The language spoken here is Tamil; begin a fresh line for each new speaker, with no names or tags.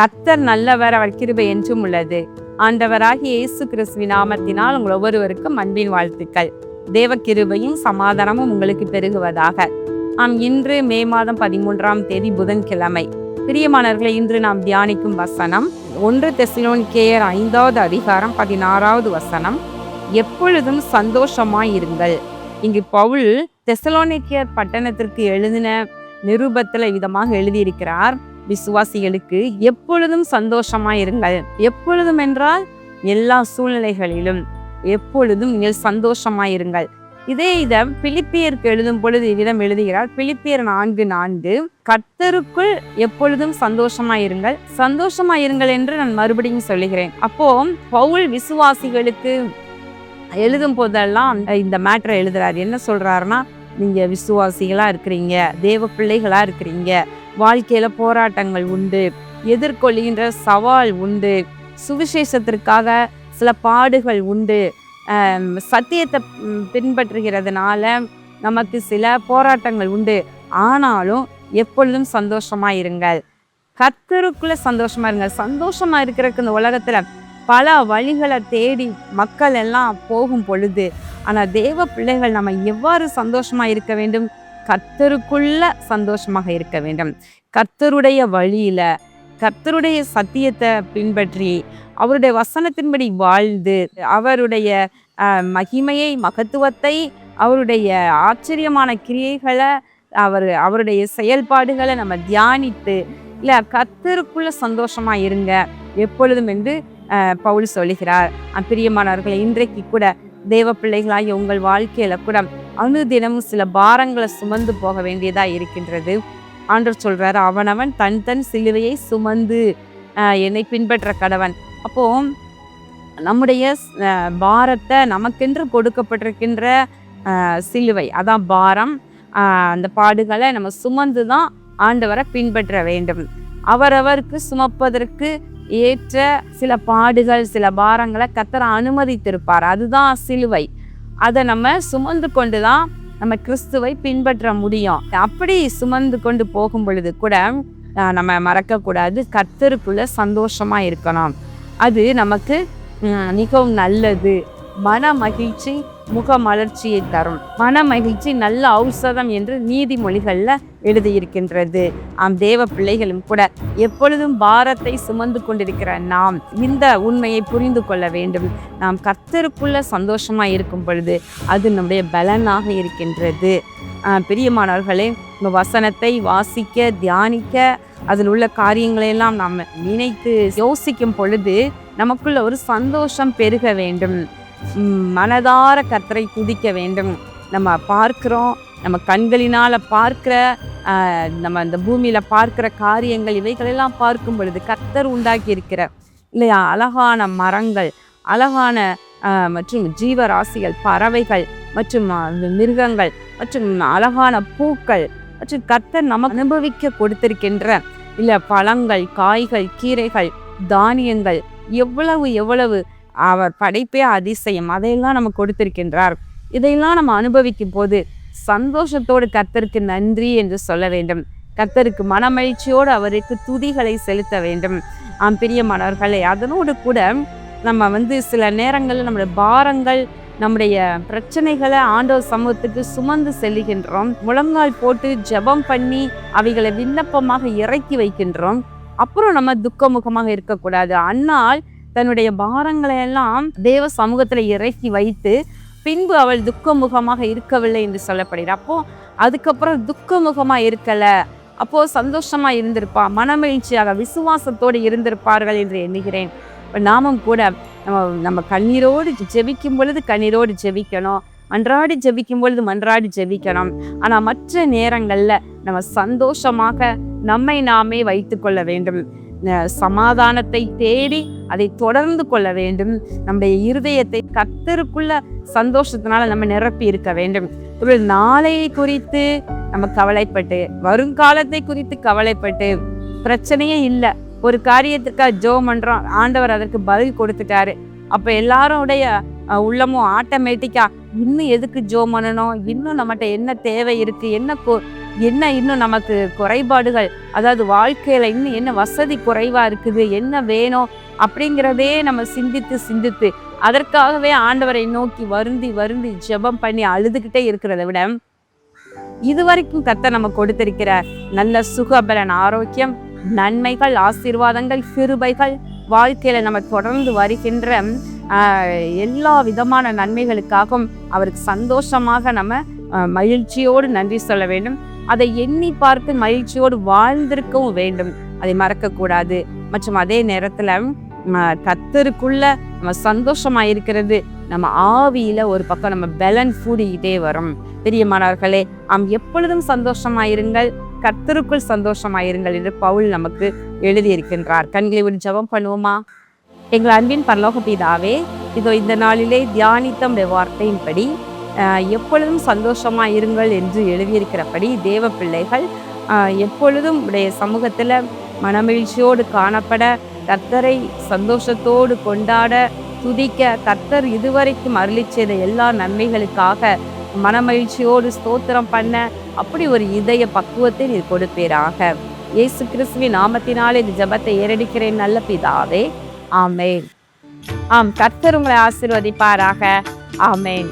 கர்த்தர் நல்லவர், அவர் கிருபை என்றும் உள்ளது. ஆண்டவராகிய இயேசு கிறிஸ்துவின் நாமத்தினால் உங்கள் ஒவ்வொருவருக்கும் அன்பின் வாழ்த்துக்கள். தேவ கிருபையும் சமாதானமும் உங்களுக்கு பெருகுவதாக. இன்று மே மாதம் 13ஆம் தேதி புதன்கிழமை. பிரியமானவர்களை, இன்று நாம் தியானிக்கும் வசனம் 1 தெசலோனிக்கேயர் 5வது அதிகாரம் 16வது வசனம். எப்பொழுதும் சந்தோஷமாயிருங்கள். இங்கு பவுல் தெசலோனிக்கேயர் பட்டணத்திற்கு எழுதின நிருபத்துல விதமாக எழுதியிருக்கிறார். விசுவாசிகளுக்கு எப்பொழுதும் சந்தோஷமாயிருங்கள். எப்பொழுதும் என்றால் எல்லா சூழ்நிலைகளிலும் எப்பொழுதும் நீங்கள் சந்தோஷமாயிருங்கள். இதை பிலிப்பியருக்கு எழுதும் பொழுது இவ்விதம் எழுதுகிறார். பிலிப்பியர் 4:4, கர்த்தருக்குள் எப்பொழுதும் சந்தோஷமாயிருங்கள். சந்தோஷமாயிருங்கள் என்று நான் மறுபடியும் சொல்லுகிறேன். அப்போ பவுல் விசுவாசிகளுக்கு எழுதும் போதெல்லாம் இந்த மேட்டரை எழுதுறாரு. என்ன சொல்றாருன்னா, நீங்க விசுவாசிகளா இருக்கிறீங்க, தேவ பிள்ளைகளா இருக்கிறீங்க, வாழ்க்கையில போராட்டங்கள் உண்டு, எதிர்கொள்கின்ற சவால் உண்டு, சுவிசேஷத்திற்காக சில பாடுகள் உண்டு, சத்தியத்தை பின்பற்றுகிறதுனால நமக்கு சில போராட்டங்கள் உண்டு. ஆனாலும் எப்பொழுதும் சந்தோஷமா இருங்கள். கர்த்தருக்குள்ள சந்தோஷமா இருங்கள். சந்தோஷமா இருக்கிறதுக்கு இந்த உலகத்துல பல வழிகளை தேடி மக்கள் எல்லாம் போகும் பொழுது, ஆனா தேவ பிள்ளைகள் நம்ம எவ்வாறு சந்தோஷமா இருக்க வேண்டும்? கர்த்தருக்குள்ள சந்தோஷமாக இருக்க வேண்டும். கர்த்தருடைய வழியில, கர்த்தருடைய சத்தியத்தை பின்பற்றி, அவருடைய வசனத்தின்படி வாழ்ந்து, அவருடைய மகிமையை, மகத்துவத்தை, அவருடைய ஆச்சரியமான கிரியைகளை, அவருடைய செயல்பாடுகளை நம்ம தியானித்து, இல்ல கர்த்தருக்குள்ள சந்தோஷமா இருங்க எப்பொழுதும் என்று பவுல் சொல்லுகிறார். பிரியமானவர்களை, இன்றைக்கு கூட தேவ பிள்ளைகளாகிய உங்கள் வாழ்க்கையில கூட அனுதினமும் சில பாரங்களை சுமந்து போக வேண்டியதா இருக்கின்றது. ஆண்டவர் சொல்றாரு, அவனவன் தன் சிலுவையை சுமந்து என்னை பின்பற்ற கடவன். அப்போ நம்முடைய பாரத்தை, நமக்கென்று கொடுக்கப்பட்டிருக்கின்ற சிலுவை, அதான் பாரம். அந்த பாடுகளை நம்ம சுமந்து தான் ஆண்டவரை பின்பற்ற வேண்டும். அவரவருக்கு சுமப்பதற்கு ஏற்ற சில பாடுகள், சில பாரங்களை கர்த்தர் அனுமதித்திருப்பார். அதுதான் சிலுவை. அதை நம்ம சுமந்து கொண்டு தான் நம்ம கிறிஸ்துவை பின்பற்ற முடியும். அப்படி சுமந்து கொண்டு போகும் பொழுது கூட நம்ம மறக்கக்கூடாது, கர்த்தருக்குள்ள சந்தோஷமா இருக்கணும். அது நமக்கு மிகவும் நல்லது. மன மகிழ்ச்சி முக மலர்ச்சியை தரும். மன மகிழ்ச்சி நல்ல ஔஷதம் என்று நீதிமொழிகள்ல எழுதியிருக்கின்றது. தேவ பிள்ளைகளும் கூட எப்பொழுதும் பாரத்தை சுமந்து கொண்டிருக்கிற நாம் இந்த உண்மையை புரிந்து கொள்ள வேண்டும். நாம் கர்த்தருக்குள்ள சந்தோஷமா இருக்கும் பொழுது அது நம்முடைய பலனாக இருக்கின்றது. பிரியமானவர்களே, இந்த வசனத்தை வாசிக்க, தியானிக்க, அதில் உள்ள காரியங்களையெல்லாம் நாம் நினைத்து யோசிக்கும் பொழுது நமக்குள்ள ஒரு சந்தோஷம் பெருக வேண்டும். மனதார கர்த்தரை துதிக்க வேண்டும். நம்ம பார்க்கிறோம், நம்ம கண்களினால பார்க்கிற, நம்ம இந்த பூமியில பார்க்கிற காரியங்கள், இவைகளெல்லாம் பார்க்கும் பொழுது கர்த்தர் உண்டாக்கி இருக்கிற இல்லையா அழகான மரங்கள், அழகான மற்றும் ஜீவராசிகள், பறவைகள் மற்றும் மிருகங்கள் மற்றும் அழகான பூக்கள் மற்றும் கர்த்தர் நமக்கு அனுபவிக்க கொடுத்திருக்கின்ற இல்ல பழங்கள், காய்கள், கீரைகள், தானியங்கள், எவ்வளவு அவர் படைப்பே அதிசயம். அதையெல்லாம் நம்ம கொடுத்திருக்கின்றார். இதையெல்லாம் நம்ம அனுபவிக்கும் போது சந்தோஷத்தோடு கர்த்தருக்கு நன்றி என்று சொல்ல வேண்டும். கர்த்தருக்கு மனமகிழ்ச்சியோடு அவருக்கு துதிகளை செலுத்த வேண்டும். பிரியமானவர்களே, அதனோடு கூட நம்ம சில நேரங்களில் நம்முடைய பாரங்கள், நம்முடைய பிரச்சனைகளை ஆண்டவர் சமூகத்துக்கு சுமந்து செல்லுகின்றோம். முழங்கால் போட்டு ஜெபம் பண்ணி அவைகளை விண்ணப்பமாக இறக்கி வைக்கின்றோம். அப்புறம் நம்ம துக்கமுகமாக இருக்கக்கூடாது. அன்னால் தன்னுடைய பாரங்களை எல்லாம் தேவ சமூகத்துல இறக்கி வைத்து பின்பு அவள் துக்கமுகமாக இருக்கவில்லை என்று சொல்லப்படுகிறார். அப்போ அதுக்கப்புறம் துக்கமுகமா இருக்கல, அப்போ சந்தோஷமா இருந்திருப்பா, மனமகிழ்ச்சியாக விசுவாசத்தோடு இருந்திருப்பார்கள் என்று எண்ணுகிறேன். நாமும் கூட நம்ம கண்ணீரோடு ஜெபிக்கும் பொழுது கண்ணீரோடு ஜெபிக்கணும், மன்றாடி ஜெபிக்கும் பொழுது மன்றாடி ஜெபிக்கணும். ஆனா மற்ற நேரங்கள்ல நம்ம சந்தோஷமாக நம்மை நாமே வைத்து கொள்ள வேண்டும். சமாதானத்தை தேடி அதை தொடர்ந்து கொள்ள வேண்டும். நம்முடைய இருதயத்தை கர்த்தருக்குள்ள சந்தோஷத்தினால நம்ம நிரப்பி இருக்க வேண்டும். ஒரு நாளையை குறித்து நம்ம கவலைப்பட்டு, வருங்காலத்தை குறித்து கவலைப்பட்டு, பிரச்சனையே இல்லை, ஒரு காரியத்துக்காக ஜெபம் பண்றோம், ஆண்டவர் அதற்கு பதில் கொடுத்துட்டாரு. அப்ப எல்லாருடைய உள்ளமும் ஆட்டோமேட்டிக்கா இன்னும் எதுக்கு ஜெபம் பண்ணணும், இன்னும் நம்மகிட்ட என்ன தேவை இருக்கு, என்ன என்ன இன்னும் நமக்கு குறைபாடுகள், அதாவது வாழ்க்கையில இன்னும் என்ன வசதி குறைவா இருக்குது, என்ன வேணும் அப்படிங்கிறதே நம்ம சிந்தித்து சிந்தித்து அதற்காகவே ஆண்டவரை நோக்கி வருந்தி வருந்தி ஜெபம் பண்ணி அழுதுகிட்டே இருக்கிறத விட, இதுவரைக்கும் கர்த்தர் நம்ம கொடுத்திருக்கிற நல்ல சுகபலன், ஆரோக்கியம், நன்மைகள், ஆசீர்வாதங்கள், கிருபைகள், வாழ்க்கையில நம்ம தொடர்ந்து வருகின்ற எல்லா விதமான நன்மைகளுக்காகவும் அவருக்கு சந்தோஷமாக நம்ம மகிழ்ச்சியோடு நன்றி சொல்ல வேண்டும். அதை எண்ணி பார்த்து மகிழ்ச்சியோடு வாழ்ந்திருக்கவும் வேண்டும். அதை மறக்கக்கூடாது. மற்றும் அதே நேரத்துல கர்த்தருக்குள்ள நம்ம சந்தோஷமா இருக்கிறது, நம்ம ஆவியில ஒரு பக்கம் நம்ம பலன் கூடிக்கிட்டே வரும். பிரியமானவர்களே, எப்பொழுதும் சந்தோஷமாயிருங்கள், கர்த்தருக்குள் சந்தோஷமாயிருங்கள் என்று பவுல் நமக்கு எழுதியிருக்கின்றார். கண்களை ஒரு ஜெபம் பண்ணுவோமா? எங்கள் அன்பின் பரலோக பிதாவே, இதோ இந்த நாளிலே தியானித்த வார்த்தையின்படி எப்பொழுதும் சந்தோஷமாயிருங்கள் என்று எழுதியிருக்கிறபடி தேவ பிள்ளைகள் எப்பொழுதும் உடைய சமூகத்துல மனமகிழ்ச்சியோடு காணப்பட, கர்த்தரை சந்தோஷத்தோடு கொண்டாட, துதிக்க, கர்த்தர் இதுவரைக்கும் அருளி செய்த எல்லா நன்மைகளுக்காக மனமகிழ்ச்சியோடு ஸ்தோத்திரம் பண்ண அப்படி ஒரு இதய பக்குவத்தை நீர் கொடுப்பீராக. இயேசு கிறிஸ்துவின் நாமத்தினாலே இந்த ஜெபத்தை ஏறெடுக்கிறேன் நல்ல பிதாவே, ஆமேன். கர்த்தர் உங்களை ஆசீர்வதிப்பாராக. ஆமேன்.